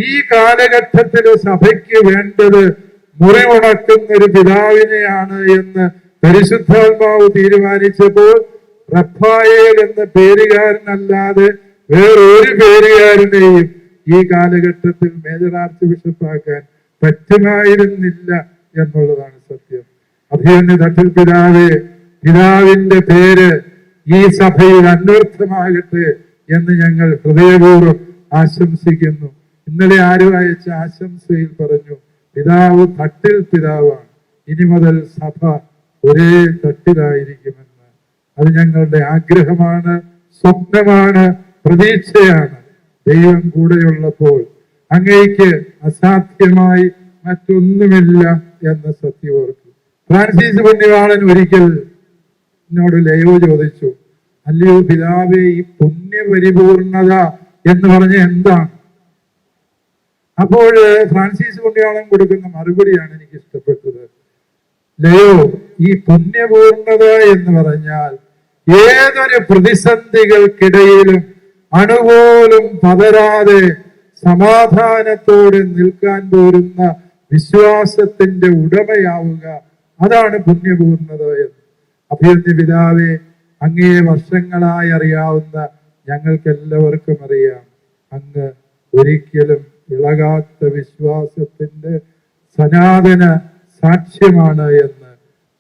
ഈ കാലഘട്ടത്തില് സഭയ്ക്ക് വേണ്ടത് മുറിവുണക്കുന്ന ഒരു പിതാവിനെയാണ് എന്ന് പരിശുദ്ധാത്മാവ് തീരുമാനിച്ചപ്പോൾ റഫായേൽ എന്ന പേരുകാരനല്ലാതെ വേറൊരു പേരുകാരനെയും ഈ കാലഘട്ടത്തിൽ മേജർ ആർച്ച് ബിഷപ്പാക്കാൻ പറ്റുമായിരുന്നില്ല എന്നുള്ളതാണ് സത്യം. അഭിമന്യ തട്ടിൽ പിതാവേ, പിതാവിന്റെ പേര് ഈ സഭയിൽ അന്വർത്ഥമാകട്ടെ എന്ന് ഞങ്ങൾ ഹൃദയപൂർവ്വം ആശംസിക്കുന്നു. ഇന്നലെ ആരും അയച്ച ആശംസയിൽ പറഞ്ഞു, പിതാവ് തട്ടിൽ പിതാവാണ്, ഇനി മുതൽ സഭ ഒരേ തട്ടിലായിരിക്കുമെന്ന്. അത് ഞങ്ങളുടെ ആഗ്രഹമാണ്, സ്വപ്നമാണ്, പ്രതീക്ഷയാണ്. ദൈവം കൂടെയുള്ളപ്പോൾ അങ്ങേക്ക് അസാധ്യമായി മറ്റൊന്നുമില്ല എന്ന സത്യം ഓർക്കും. ഫ്രാൻസിസ് പുണ്യവാളൻ ഒരിക്കൽ എന്നോട് ലയോ ചോദിച്ചു, അല്ലയോ പിതാവേ, ഈ പുണ്യപരിപൂർണത എന്ന് പറഞ്ഞ എന്താണ്? അപ്പോൾ ഫ്രാൻസിസ് പുണ്യവാളൻ കൊടുക്കുന്ന മറുപടിയാണ് എനിക്ക് ഇഷ്ടപ്പെട്ടത്. ലയോ, ഈ പുണ്യപൂർണത എന്ന് പറഞ്ഞാൽ ഏതൊരു പ്രതിസന്ധികൾക്കിടയിലും അണുപോലും പതരാതെ സമാധാനത്തോടെ നിൽക്കാൻ പോരുന്ന വിശ്വാസത്തിന്റെ ഉടമയാവുക, അതാണ് പുണ്യപൂർണത എന്ന്. അഭിമന്യ പിതാവേ, അങ്ങേ വർഷങ്ങളായി അറിയാവുന്ന ഞങ്ങൾക്കെല്ലാവർക്കും അറിയാം, അങ്ങ് ഒരിക്കലും ഇളകാത്ത വിശ്വാസത്തിന്റെ സനാതന സാക്ഷ്യമാണ് എന്ന്.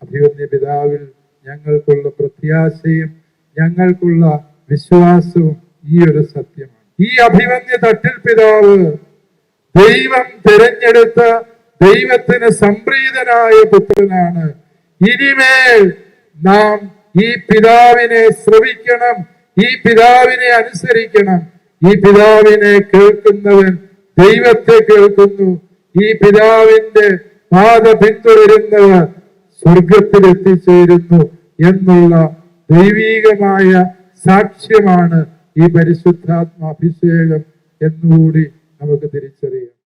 അഭിമന്യ പിതാവിൽ ഞങ്ങൾക്കുള്ള പ്രത്യാശയും ഞങ്ങൾക്കുള്ള വിശ്വാസവും ഈ ഒരു സത്യമാണ്. ഈ അഭിമന്യ തട്ടിൽ പിതാവ് ദൈവം തിരഞ്ഞെടുത്ത ദൈവത്തിന് സംപ്രീതനായ പുത്രനാണ്. ഇനിമേൽ നാം ഈ പിതാവിനെ ശ്രവിക്കണം, ഈ പിതാവിനെ അനുസരിക്കണം. ഈ പിതാവിനെ കേൾക്കുന്നവൻ ദൈവത്തെ കേൾക്കുന്നു. ഈ പിതാവിന്റെ പാത പിന്തുടരുന്നവർ സ്വർഗത്തിൽ എത്തിച്ചേരുന്നു എന്നുള്ള ദൈവീകമായ സാക്ഷ്യമാണ് ഈ പരിശുദ്ധാത്മാഭിഷേകം എന്നുകൂടി നമുക്ക് തിരിച്ചറിയാം.